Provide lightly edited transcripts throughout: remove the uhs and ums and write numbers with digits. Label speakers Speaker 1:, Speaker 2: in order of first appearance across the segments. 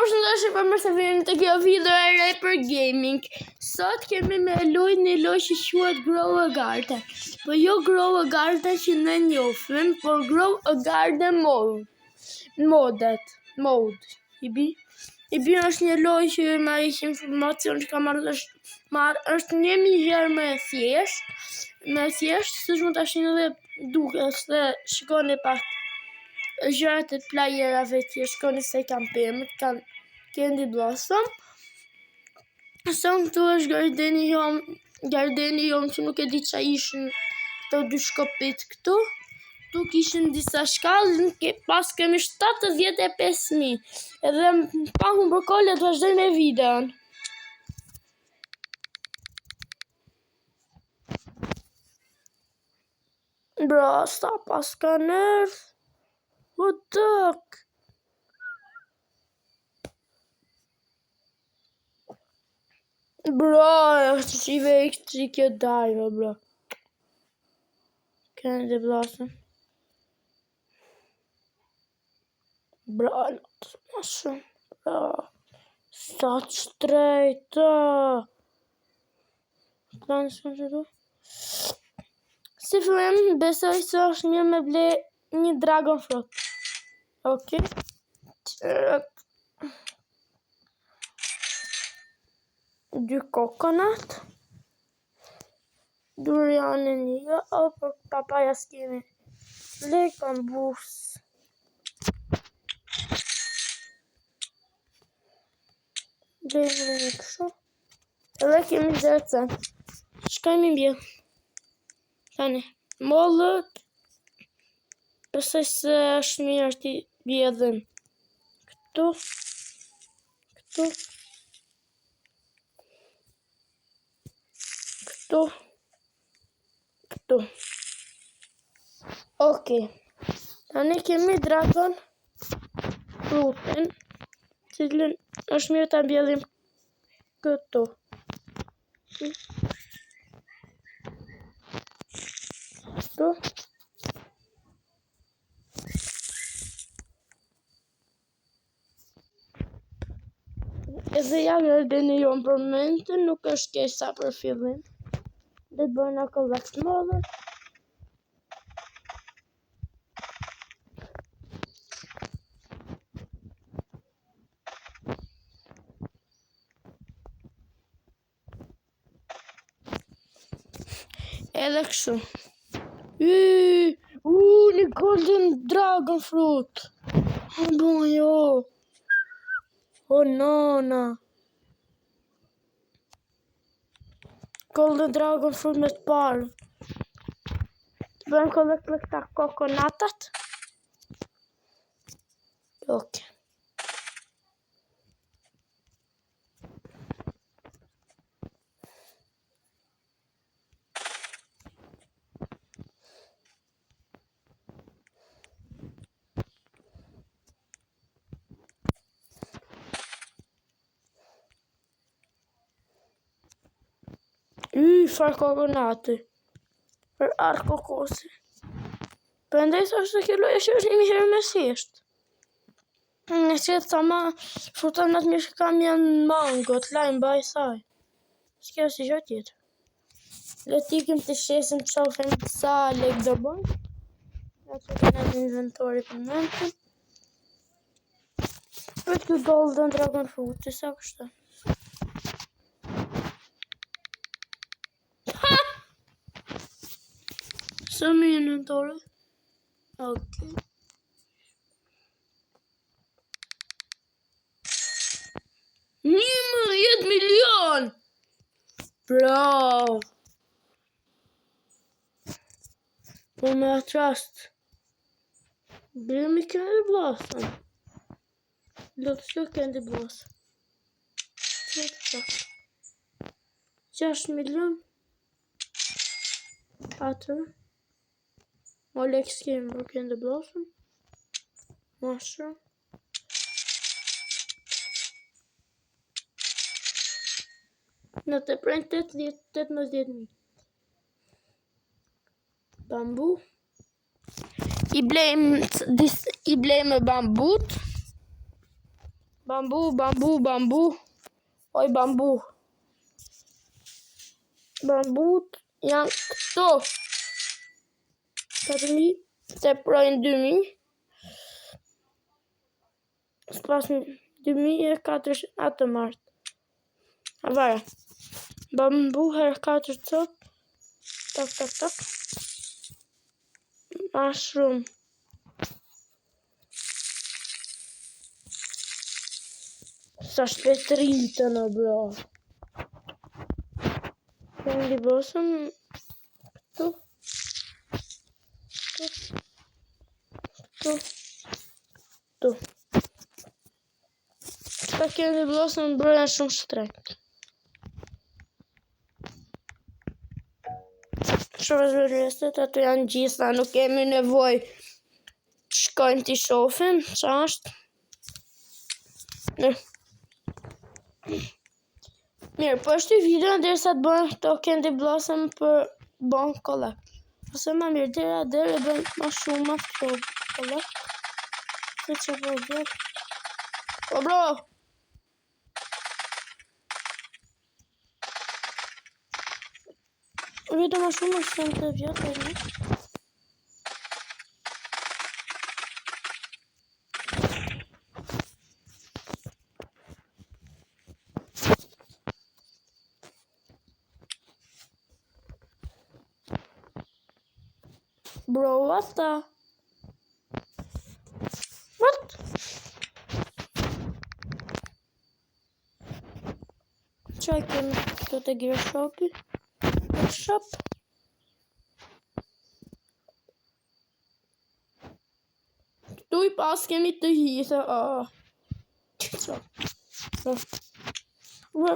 Speaker 1: Përshëndetje për më se vini të kjo video e re për gaming. Sot kemi me lujt një loj që quhet Grow a Garden. Po jo Grow a Garden që ne njofim, por Grow a Garden Mode. I bi është një loj që ma ish informacion që ka marrë është 1000 herë me thjesht, si shumë të ashin edhe duke, se shikoni pak gjërat e playerave që shkoni se kam pëmët, kanë Candy Blossom. Son këtu është gardeni jom që nuk e di qa ishin të dy shkopit këtu. Tu kishin disa shkallë, pas kemi 75.000. Edhe pa hun për kolle të vazhdoj me videon. Bro, sta pas ka nërth. What the fuck? Bro, është qive që kjo dajve, bro. Candy Blossom. Bro, nëtë më shumë. Bro, sa të shtrejta. Planë shumë që du. Si fillim, besoj se është mirë me ble një dragon fruit. Ok. Dy coconut. Durian e një, për papaja s'kemi. Lek bambus. Lejmë dhe një këshu. Edhe kemi zërcen. Shkajmi bjell. Tani, mollët. Besoj se është mirë t'i bjedhim. Këtu. Ok. Tani kemi dragon frutin, cilën është mirë t'a bjedhim këtu. Edhe ja gardeni jonë për momentin, nuk është keq sa për fillim. Dhe të bëjnë collect model. Edhe kështu. Një golden dragon fruit. Bon jo. Oh nona. Golden dragon fruit me të parë. Të bëjmë collect me këta kokonatat. Ok. Farë kokonati. Për arë kokosi. Për ndaj sa është të kjo loja që është një herë me thjesht. Në që të ma frutat në të mirë që kam janë mango, të lajmë baj saj. S'kjo si gjo tjetë. Le t'ikim të shesim të shofim sa lek do bëjmë. Ja që të në inventori për mëntën. Për të golden dragon fruit, që sa kështë. Së më inventore. Ok. $10 milion! Bro! Po me atrast. Bëjmë i Candy Blossom. Lëtë që Candy Blossom. 6 milion. 4. Alex kemi për Candy Blossom. Mushroom. Në të prejnë 18.000. Bambu. I blejmë bambut. Bambu, bambu, bambu. Oj, bambu. Bambut janë këto. 4.000, te projnë 2.000. S'pas 2.400 atë martë. A vare. Bambu herë 4 cop. Tak, tak, tak. Ma shumë. Sa shpetritën o bro. Candy Blossom. Këtu. Këtu. Këta Candy Blossom bro janë shumë shtrejt. Shumë zhvërrestet, ato janë gjitha, nuk kemi nevoj të shkojnë t'i shofim, qa është? Mirë, po është i video derisa të bëjmë këto Candy Blossom për bon collect. Ose ma mirë, dere bëjmë ma shumë ma këto collect. Se që po bërë. Po bro! Vete ma shumë është të të vjetë, ne? Bro, what the? What? Qaj kemi këto të Gear Shopi? Gear Shop? Këtu i pas kemi të gjitha, Qa?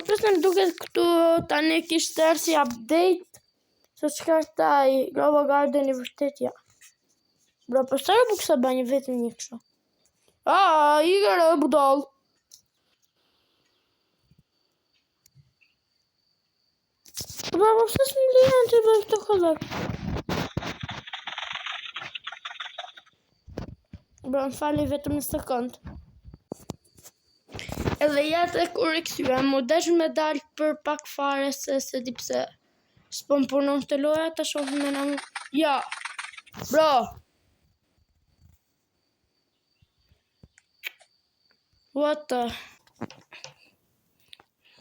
Speaker 1: Përse më duket këtu tani kishtë tërë si update. Se qka taj Grova Garden i vërtet, ja. Bro, për sërë bu kësa banjë vetëm një kësho. I gërë budal. Bro, përse së në lijen të bëjë këto këllak? Bro, më fali vetëm në sekund. Edhe jetë e kur i këthyre, mu desh me dalë për pak fare se di pse. S'po më punon të loja të shohë me në mu. Ja, bro. What the?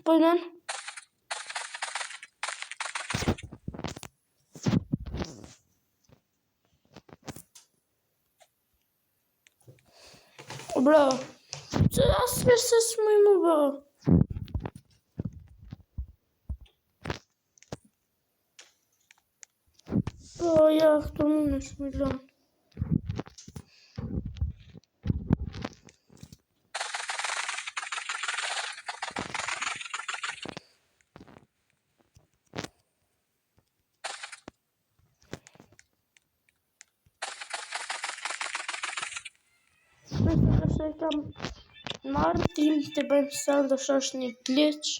Speaker 1: Po i men? Bro, që asë përse s'mu i mu bro. Po, ja, këto më në shumë i lanë. Përse e kam marrë tim të bëjmë sëllë dhe është një glitch.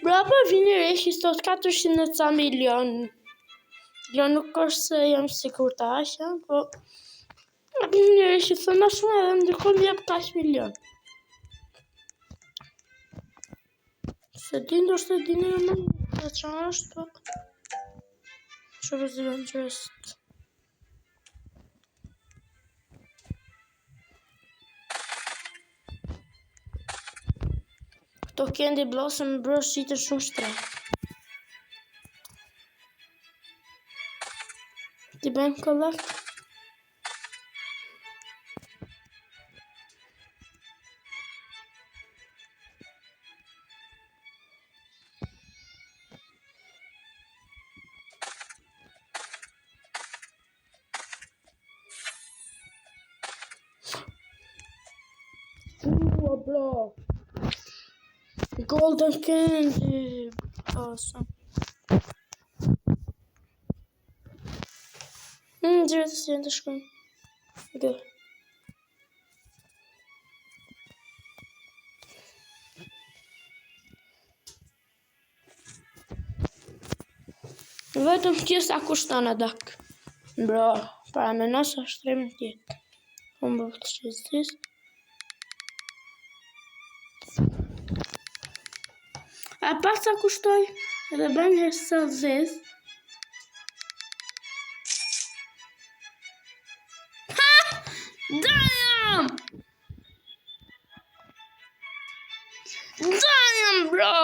Speaker 1: Bro, po vini reshi sot 400 ca milion. Jo, nuk është se jam sikur të asha, po... Vini reshi sot ma shumë edhe ndërkohë më jep 5 milion. Se di ndoshta dini jo më të qa është, po... Që vëzirën gjëst. Këto Candy Blossom bro shqitër shumë shtrejt. Ti bëjmë collect? Bro. Golden Candy. Awesome. Direkt të sjenë të shkojnë. Okay. Vetëm që sa kushton e dak. Bro, para me nësë është 13 tjetë. Unë bërë të shqizis. A pas sa kushtoj, edhe bën një së zez. Ha! Damn! Damn, bro!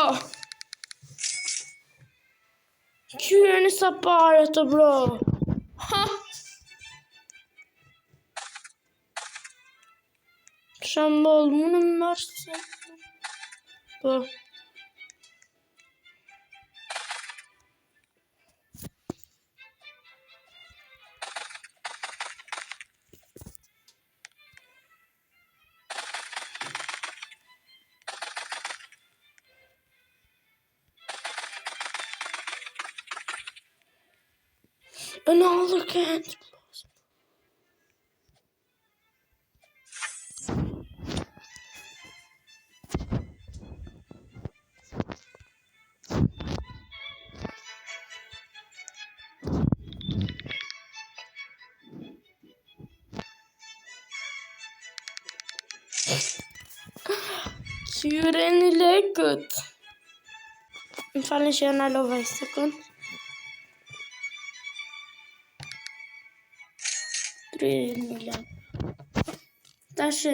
Speaker 1: Qyre një sa pare të bro. Ha! Shambol, më në mërë se... Po... Another can't. Qyre një lekët. Më falën që janë alo vaj sekund. 30.000. Tashe.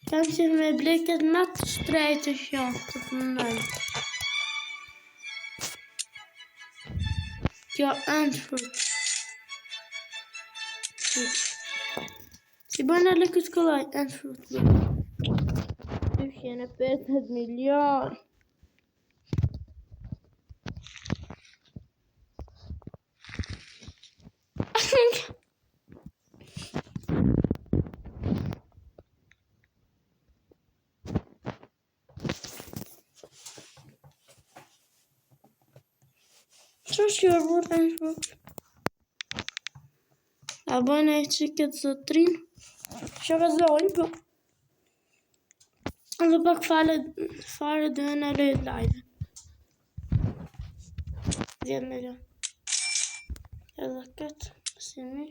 Speaker 1: Kam që me bleket më të shtrejtë që të fundojnë. Kjo Antfruit. Si bërë në lekët këllaj, Antfruit. 250 milion. Që shkjo bërë Antfruit? A bëjnë e që këtë zotrin? Që vëzojnë, po. Dhe pak fare dhe në lejt live. 10 milion. Edhe këtë, si mi.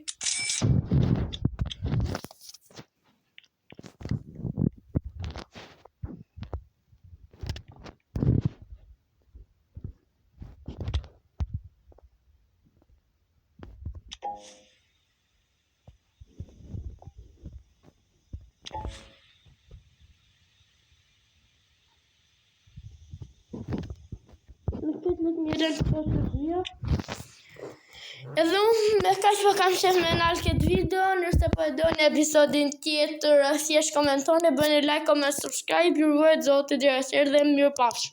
Speaker 1: Edhe unë me kaq po kam qef me nalë këtë video, nërse po e do një episodin tjetër, si është komentone, bëni like, comment, subscribe, ju ruajt zotit dhe mirë pafsh.